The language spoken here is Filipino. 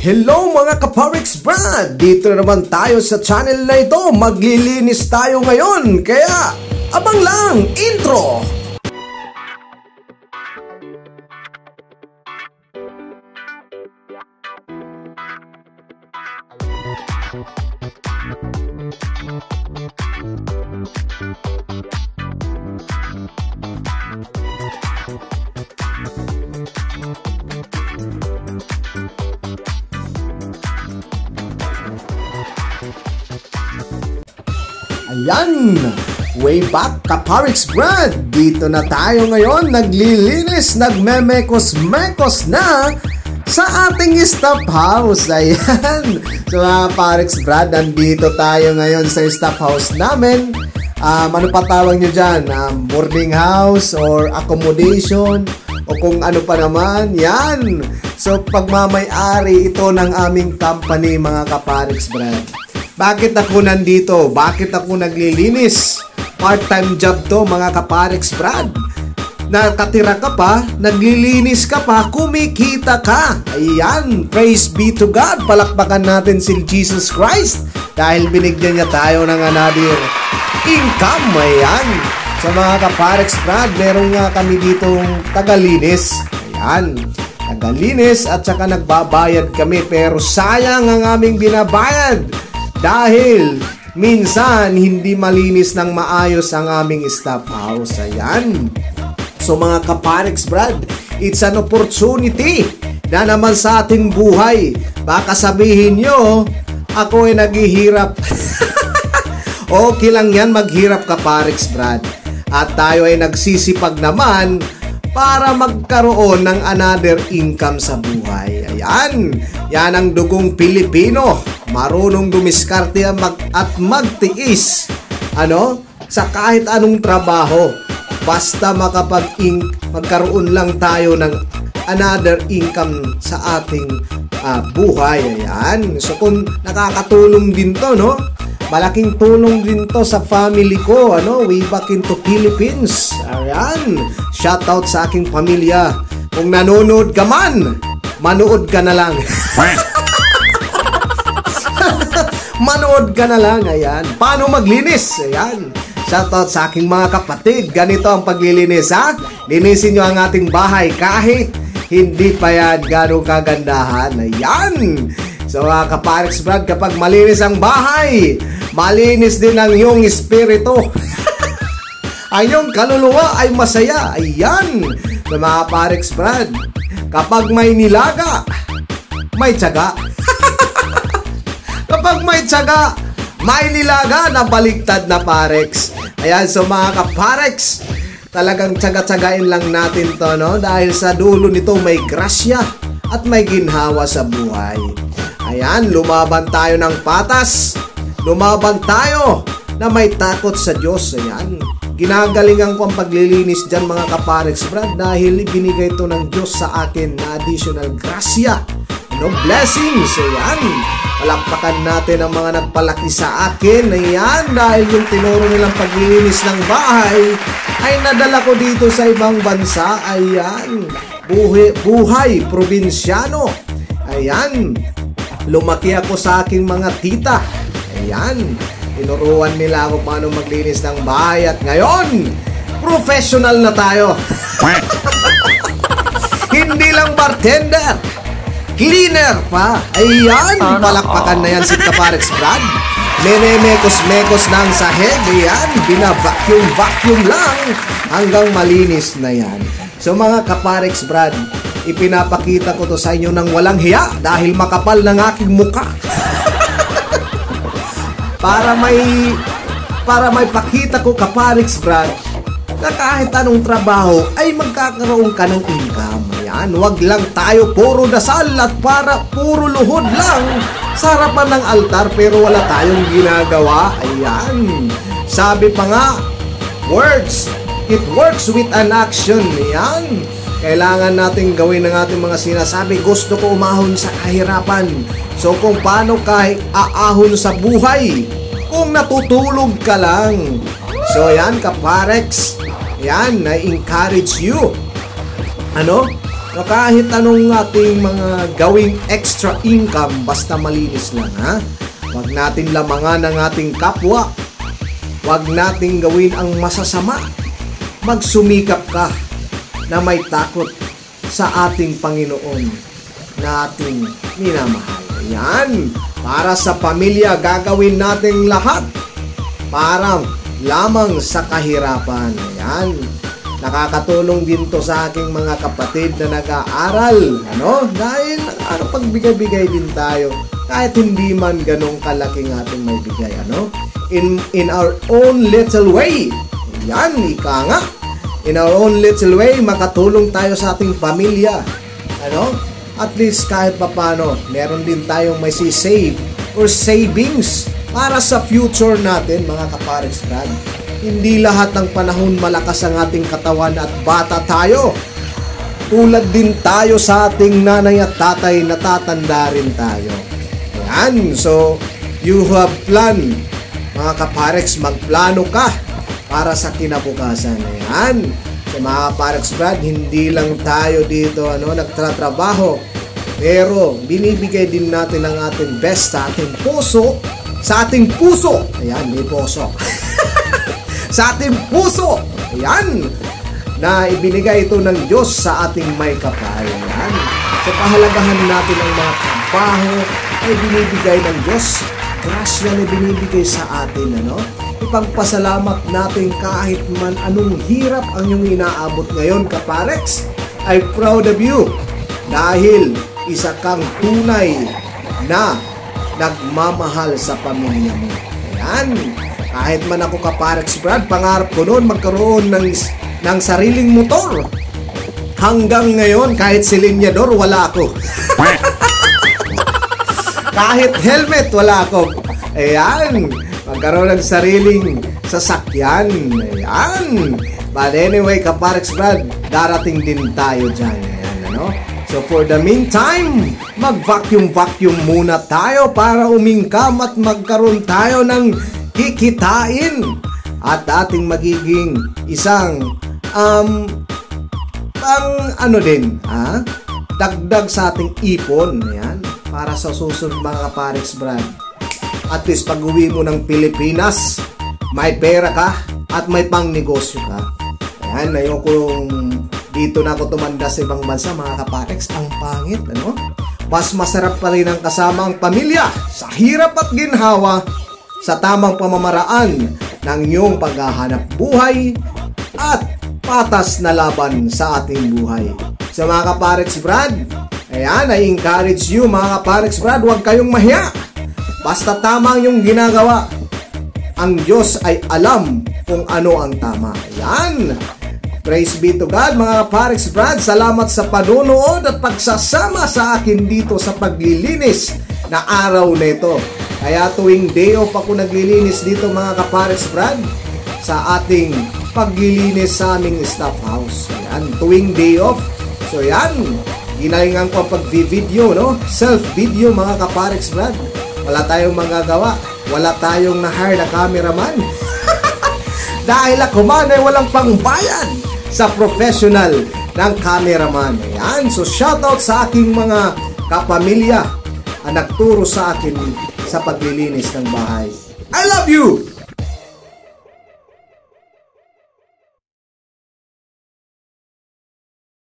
Hello mga Kaparix Brad! Dito naman tayo sa channel na ito. Maglilinis tayo ngayon. Kaya, abang lang! Intro! Ayan! Way back Kaparix Brad! Dito na tayo ngayon, naglilinis, nagmemekos-mekos na sa ating staff house. Ayan! So mga Kaparix Brad, nandito tayo ngayon sa staff house namin. Ano pa tawag nyo dyan? Boarding house or accommodation o kung ano pa naman. Yan! So pagmamay-ari ito ng aming company mga Kaparix Brad. Bakit ako nandito? Bakit ako naglilinis? Part-time job to mga Kaparix Brad. Nakatira ka pa, naglilinis ka pa, kumikita ka. Ayan, praise be to God. Palakpakan natin si Jesus Christ dahil binigyan niya tayo ng another income. Ayan. Sa mga Kaparix Brad, meron nga kami ditong tagalinis. Ayan, tagalinis at saka nagbabayad kami pero sayang ang aming binabayad. Dahil minsan hindi malinis ng maayos ang aming staff house. Ayan. So mga Kaparix Brad, it's an opportunity na naman sa ating buhay. Baka sabihin nyo, ako ay naghihirap. Okay lang yan, maghirap Kaparix Brad. At tayo ay nagsisipag naman para magkaroon ng another income sa buhay. Ayan. Yan ang dugong Pilipino. Marunong dumiskarte at magtiis sa kahit anong trabaho basta magkaroon lang tayo ng another income sa ating buhay. Ayan. So kung nakakatulong din to, no? Malaking tulong din to sa family ko, way back into Philippines. Ayan. Shout out sa aking pamilya. Kung nanonood ka man, manood ka na lang. Manood ka na lang. Ayan. Paano maglinis? Ayan. Shoutout sa aking mga kapatid. Ganito ang paglilinis, ha? Linisin nyo ang ating bahay kahit hindi pa yan ganong kagandahan. Ayan. So, Kaparix Brad, kapag malinis ang bahay, malinis din ang iyong espiritu. Ang iyong kaluluwa ay masaya. Ayan. So, mga Kaparix Brad, kapag may nilaga, may tiyaga. Kapag may tiyaga, may nilaga na baliktad na Parex. Ayan, so mga Kaparix, talagang tiyaga-tiyagain lang natin to, no? Dahil sa dulo nito may grasya at may ginhawa sa buhay. Ayan, lumaban tayo ng patas. Lumaban tayo na may takot sa Diyos. Ayan, ginagalingan ko ang paglilinis dyan mga Kaparix Brad dahil ibinigay ito ng Diyos sa akin na additional grasya. Blessings. Ayan. Palakpakan natin ang mga nagpalaki sa akin. Ayan. Dahil yung tinuro nilang paglilinis ng bahay ay nadala ko dito sa ibang bansa. Ayan. Buhay probinsyano. Ayan. Lumaki ako sa aking mga tita. Ayan. Tinuruan nila ako paano maglinis ng bahay. At ngayon, professional na tayo. Hindi lang bartender, cleaner pa. Ayan, palakpakan na yan si Kaparix Brad. Mekos-mekos ng sahig. Ayan, bina-vacuum lang hanggang malinis na yan. So mga Kaparix Brad, ipinapakita ko to sa inyo ng walang hiya dahil makapal ng aking muka. para may pakita ko Kaparix Brad na kahit anong trabaho ay magkakaroon ka ng income. Ayan, wag lang tayo puro dasal at puro luhod lang sa harapan ng altar pero wala tayong ginagawa. Ayan, sabi pa nga, it works with an action. Ayan, kailangan natin gawin ng ating mga sinasabi. Gusto ko umahon sa kahirapan. So kung paano kahit aahon sa buhay kung natutulog ka lang. So ayan Kaparix, ayan, na-encourage you So kahit anong ating mga gawing extra income, basta malinis lang, ha? Huwag natin lamangan ang ating kapwa. Huwag natin gawin ang masasama. Magsumikap ka na may takot sa ating Panginoon na ating minamahal. Yan. Para sa pamilya, gagawin natin lahat para lamang sa kahirapan. Yan. Nakakatulong din to sa aking mga kapatid na nag-aaral. Dahil pagbigay-bigay din tayo. Kahit hindi man ganong kalaking ating may bigay. In our own little way. Yan, ika nga. In our own little way, makatulong tayo sa ating pamilya. At least kahit papano, meron din tayong may save or savings para sa future natin, mga kapares brad. Hindi lahat ng panahon malakas ang ating katawan at bata tayo. Tulad din tayo sa ating nanay at tatay, natatanda rin tayo. Yan, so you have plan, mga kapares, magplano ka para sa kinabukasan. Yan. So mga kapares brad, hindi lang tayo dito nagtatrabaho, pero binibigay din natin ang ating best sa ating puso, sa ating puso. Ayan, may puso. Sa ating puso. Ayan. Na ibinigay ito ng Diyos sa ating may kapal. Ayan. So pahalagahan natin ang mga trabaho ay binibigay ng Diyos. Grasya na binibigay sa atin. Ipagpasalamat natin kahit man anong hirap ang iyong inaabot ngayon, kaparex. I'm proud of you. Dahil isa kang tunay na nagmamahal sa pamilya mo. Ayan. Kahit man ako kaparex brad, pangarap ko noon magkaroon ng sariling motor. Hanggang ngayon, kahit silinyador, wala ako. Kahit helmet, wala ako. Ayan. Magkaroon ng sariling sasakyan. Ayan. But anyway, kaparex brad, darating din tayo dyan. Ayan, So for the meantime, mag-vacuum muna tayo para umingkam at magkaroon tayo ng kikitain at ating magiging isang dagdag sa ating ipon. Ayan, para sa susunod, mga kaparex brad. At least pag uwi mo ng Pilipinas, may pera ka at may pang negosyo ka. Ayan, ayokong dito na ako tumanda sa ibang bansa, mga kaparex. Ang pangit, Mas masarap pa rin ang kasama ang pamilya sa hirap at ginhawa, sa tamang pamamaraan ng iyong paghahanap buhay at patas na laban sa ating buhay. So mga kaparex brad, ayan, I encourage you, mga kaparex brad, huwag kayong mahiya. Basta tama ang iyong ginagawa, ang Diyos ay alam kung ano ang tama. Ayan. Praise be to God, mga kaparex brad. Salamat sa panunood at pagsasama sa akin dito sa paglilinis na araw na ito. Kaya tuwing day off ako naglilinis dito, mga kaparex brad, sa ating paglilinis sa aming staff house. Ayan, tuwing day off. So yan, ginalingan ko ang pag-video, self-video, mga kaparex brad. Wala tayong magagawa. Wala tayong na-hire na cameraman. Dahil ako man ay walang pangbayan sa professional ng cameraman. Ayan, so shoutout sa aking mga kapamilya ang nagturo sa akin sa paglilinis ng bahay. I love you!